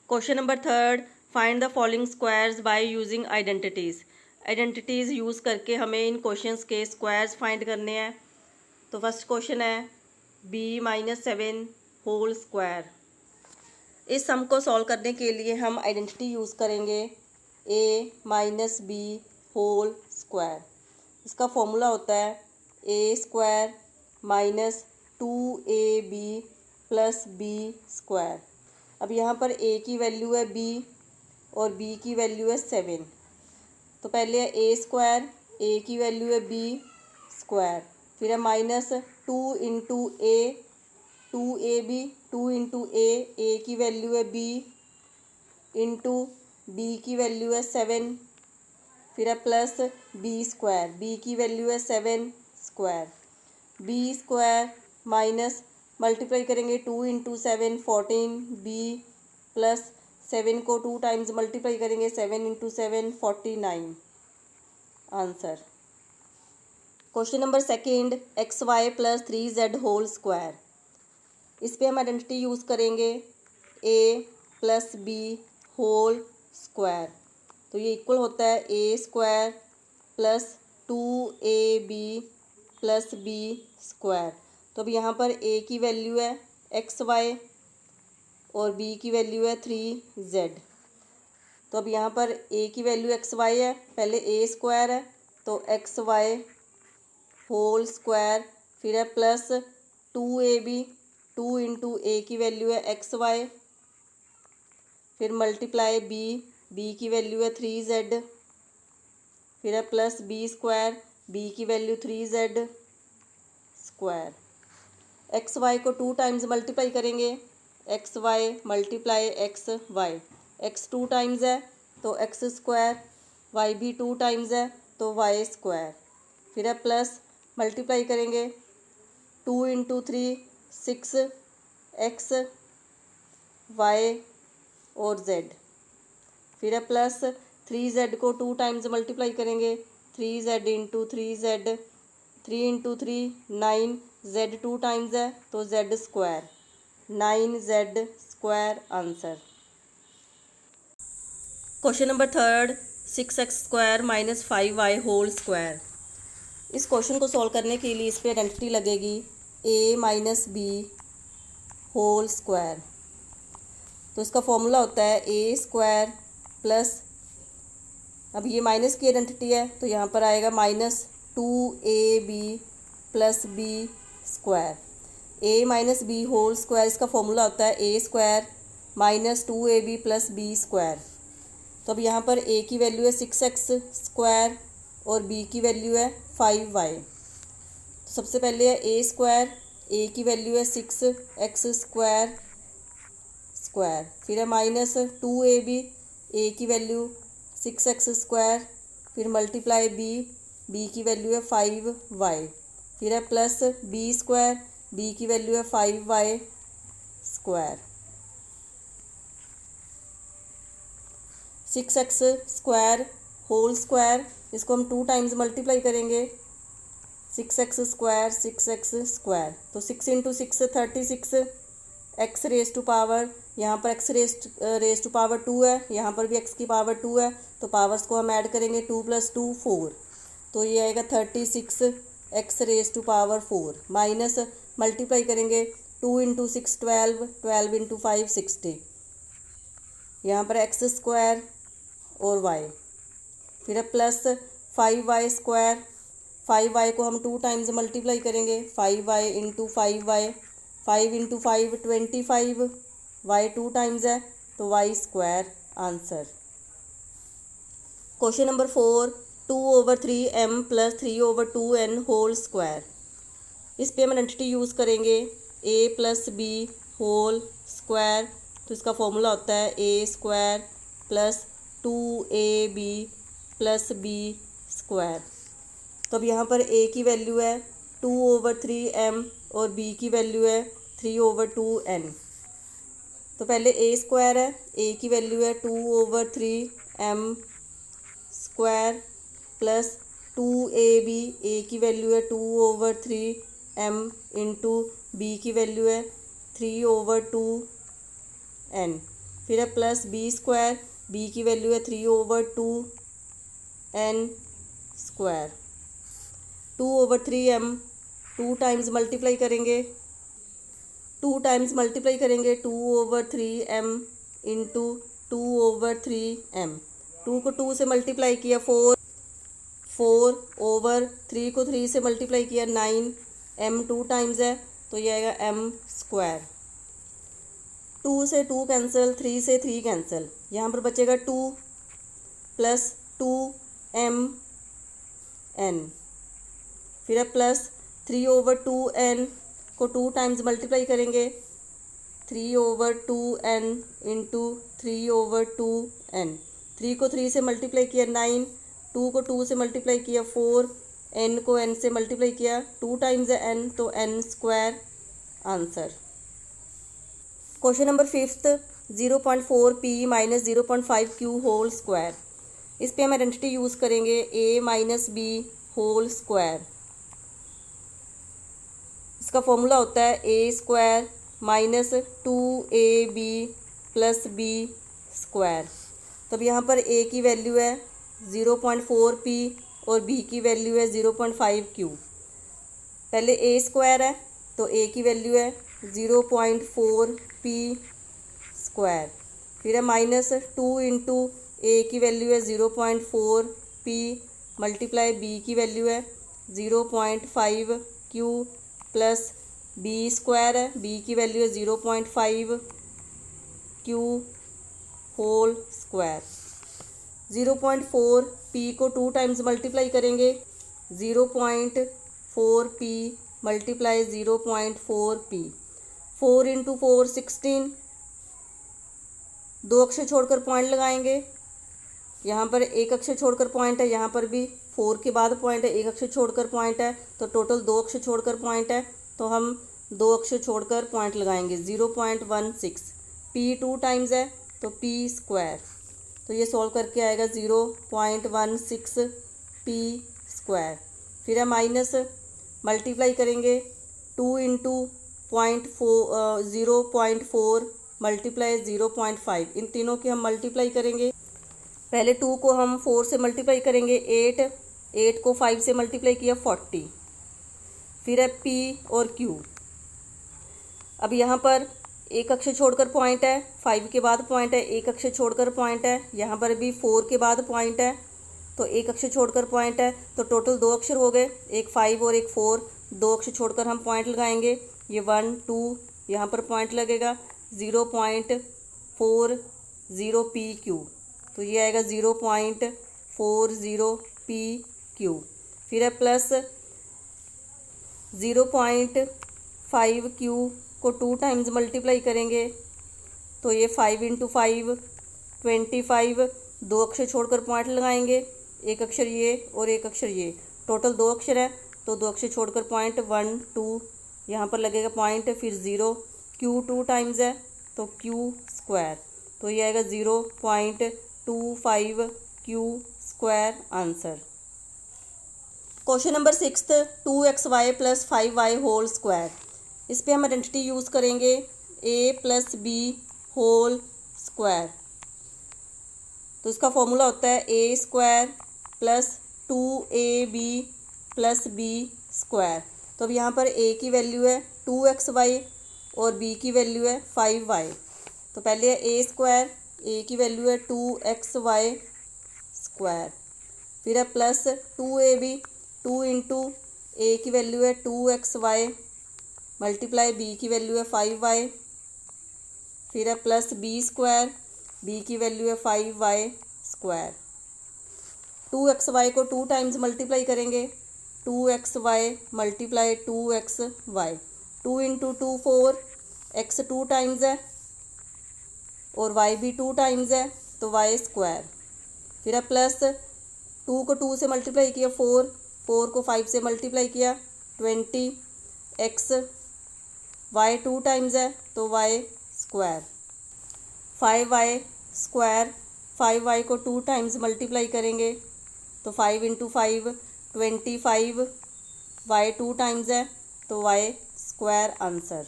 Question number third, find the following squares by using identities. Identities use करके हमें इन questions के squares find करने हैं। तो फर्स्ट क्वेश्चन है b-7 होल स्क्वायर। इस सम को सॉल्व करने के लिए हम आइडेंटिटी यूज़ करेंगे a-b होल स्क्वायर। इसका फॉर्मूला होता है a square minus 2ab plus b square. अब यहाँ पर a की वैल्यू है b और b की वैल्यू है 7। तो पहले है a स्क्वायर, a की वैल्यू है b स्क्वायर, फिर है minus 2 into a, 2ab, 2 into a की वैल्यू है b इंटू b की वैल्यू है 7, फिर है प्लस b स्क्वायर, b की वैल्यू है 7 square, b square minus multiply करेंगे 2 इंटू 7 14, b प्लस 7 को 2 टाइम्स मल्टीप्लाई करेंगे 7 into 7 49 answer. Question number second, X Y plus 3z whole square. इस पर हम आइडेंटिटी यूज़ करेंगे a plus B whole square. तो ये इक्वल होता है a square plus 2ab plus b square. तो अब यहाँ पर a की वैल्यू है एक्स वाई और b की वैल्यू है 3z। तो अब यहाँ पर a की वैल्यू एक्स वाई है, पहले a स्क्वायर है तो एक्स वाई होल स्क्वायर, फिर है प्लस 2ab, 2 इंटू a की वैल्यू है एक्स वाई, फिर मल्टीप्लाई b की वैल्यू है 3z, फिर है प्लस b स्क्वायर, b की value 3z square. X Y को 2 टाइम्स मल्टीप्लाई करेंगे, X Y multiply X Y, X 2 times है तो एक्स स्क्वायर, वाई भी 2 टाइम्स है तो वाई स्क्वायर, फिर है प्लस मल्टीप्लाई करेंगे 2 इंटू 3 6 एक्स वाई और z, फिर है प्लस 3z को 2 टाइम्स मल्टीप्लाई करेंगे 3z into 3z, 3 into 3 9, z 2 times है तो z square, 9z square answer. Question number third, 6x square minus 5y whole square. इस क्वेश्चन को सॉल्व करने के लिए इस पर आइडेंटिटी लगेगी a minus B whole square. तो इसका फॉर्मूला होता है a स्क्वायर प्लस, अब ये माइनस की आइडेंटिटी है तो यहाँ पर आएगा minus 2ab plus b square. a minus B whole square, इसका फॉर्मूला होता है a square minus 2ab plus b square. तो अब यहाँ पर a की वैल्यू है 6x स्क्वायर और b की वैल्यू है 5y। तो सबसे पहले है a स्क्वायर, a की वैल्यू है 6x स्क्वायर स्क्वायर, फिर है माइनस 2ab, a की वैल्यू 6x स्क्वायर, फिर मल्टीप्लाई b की वैल्यू है 5y, फिर है प्लस b स्क्वायर, b की वैल्यू है 5y square. 6x square whole square, इसको हम 2 टाइम्स मल्टीप्लाई करेंगे 6x स्क्वायर 6x स्क्वायर, तो 6 into 6 36, x raise to power, यहाँ पर x रेज टू पावर 2 है, यहाँ पर भी x की पावर 2 है, तो पावर्स को हम ऐड करेंगे 2 प्लस 2 4, तो ये आएगा 36 x raise to power 4 minus multiply करेंगे 2 इंटू 6 12, 12 इंटू 5 60, यहाँ पर x स्क्वायर और y, फिर है प्लस 5y स्क्वायर, 5y को हम 2 टाइम्स मल्टीप्लाई करेंगे 5y into 5y, 5 into 5 25, y 2 times है तो y square answer. Question number 4, 2/3m plus 3/2n whole square. इस पे हम आइडेंटिटी यूज़ करेंगे a plus B whole square. तो इसका फॉर्मूला होता है a square plus 2ab plus b square. तो अब यहाँ पर a की वैल्यू है 2/3m और b की वैल्यू है 3/2n। तो पहले a स्क्वायर है, a की वैल्यू है 2/3m square plus 2ab, a की वैल्यू है 2/3m इंटू b की वैल्यू है 3/2n फिर है प्लस बी स्क्वायर, बी की वैल्यू है 3/2n square, 2/3m, 2 times multiply करेंगे, 2/3m इंटू 2/3m, 2 को 2 से मल्टीप्लाई किया 4, 4/3 को 3 से मल्टीप्लाई किया 9, m 2 टाइम्स है तो ये आएगा m स्क्वायर। 2 से 2 कैंसिल, 3 से 3 कैंसिल, यहाँ पर बचेगा 2 प्लस 2mn, फिर है प्लस 3/2n को 2 टाइम्स मल्टीप्लाई करेंगे, 3/2n इंटू 3/2n, 3 को 3 से मल्टीप्लाई किया 9, 2 को 2 से मल्टीप्लाई किया 4, n को n से मल्टीप्लाई किया 2 टाइम्स है n तो n square answer. Question number 5th, 0.4p minus 0.5q whole square. इस पे हम आइडेंटिटी यूज़ करेंगे a minus B whole square. इसका फॉर्मूला होता है a square minus 2ab plus b square. तब यहाँ पर a की वैल्यू है 0.4p और b की वैल्यू है 0.5q। पहले a स्क्वायर है तो a की वैल्यू है 0.4p स्क्वायर, फिर है माइनस 2 इंटू a की वैल्यू है 0.4p मल्टीप्लाई b की वैल्यू है 0.5q प्लस b स्क्वायर है, b की वैल्यू है 0.5q होल स्क्वायर। 0.4p को 2 टाइम्स मल्टीप्लाई करेंगे, 0.4p मल्टीप्लाई 0.4p, 4 इंटू 4 16, 2 अक्षर छोड़कर पॉइंट लगाएंगे, यहाँ पर एक अक्षर छोड़कर पॉइंट है, यहाँ पर भी 4 के बाद पॉइंट है, एक अक्षर छोड़कर पॉइंट है, तो टोटल 2 अक्षर छोड़कर पॉइंट है, तो हम 2 अक्षर छोड़कर पॉइंट लगाएंगे। 0.16, p 2 टाइम्स है तो p स्क्वायर, तो ये सॉल्व करके आएगा 0.16p स्क्वायर। फिर है माइनस, मल्टीप्लाई करेंगे 2 इंटू 0.4 मल्टीप्लाई 0.5, इन तीनों की हम मल्टीप्लाई करेंगे। पहले 2 को हम 4 से मल्टीप्लाई करेंगे 8 को 5 से मल्टीप्लाई किया 40, फिर है p और q। अब यहाँ पर एक अक्षर छोड़कर पॉइंट है, 5 के बाद पॉइंट है, एक अक्षर छोड़कर पॉइंट है, यहाँ पर भी 4 के बाद पॉइंट है तो एक अक्षर छोड़कर पॉइंट है, तो टोटल 2 अक्षर हो गए, एक 5 और एक 4, 2 अक्षर छोड़कर हम पॉइंट लगाएंगे, ये 1 2 यहाँ पर पॉइंट लगेगा 0.40pq, तो ये आएगा 0.40pq। फिर है प्लस 0.5q को 2 टाइम्स मल्टीप्लाई करेंगे तो ये 5 इंटू 5 25, 2 अक्षर छोड़कर पॉइंट लगाएंगे, एक अक्षर ये और एक अक्षर ये, टोटल 2 अक्षर है तो 2 अक्षर छोड़कर पॉइंट 1 2 यहाँ पर लगेगा पॉइंट, फिर 0, q 2 टाइम्स है तो q स्क्वायर, तो ये आएगा 0.25q square answer. Question number 6th, 2xy plus 5y whole square. इस पे हम आइडेंटिटी यूज़ करेंगे a plus B whole square. तो इसका फॉर्मूला होता है a square plus 2ab plus b square. तो अब यहाँ पर a की वैल्यू है 2xy और b की वैल्यू है 5y। तो पहले है a स्क्वायर, a की वैल्यू है 2xy स्क्वायर, फिर है प्लस 2ab, 2 इंटू a की वैल्यू है 2xy मल्टीप्लाई b की वैल्यू है 5y, फिर है प्लस b स्क्वायर, b की वैल्यू है 5y स्क्वायर। 2xy को 2 टाइम्स मल्टीप्लाई करेंगे, 2xy multiply 2xy, 2 into 2 4, x 2 times है और y भी 2 टाइम्स है तो y स्क्वायर। फिर है प्लस 2 को 2 से मल्टीप्लाई किया 4, 4 को 5 से मल्टीप्लाई किया 20, x y 2 टाइम्स है तो y square. 5y square, 5y को 2 टाइम्स मल्टीप्लाई करेंगे तो 5 इंटू 5 25, y 2 टाइम्स है तो y स्क्वायर आंसर।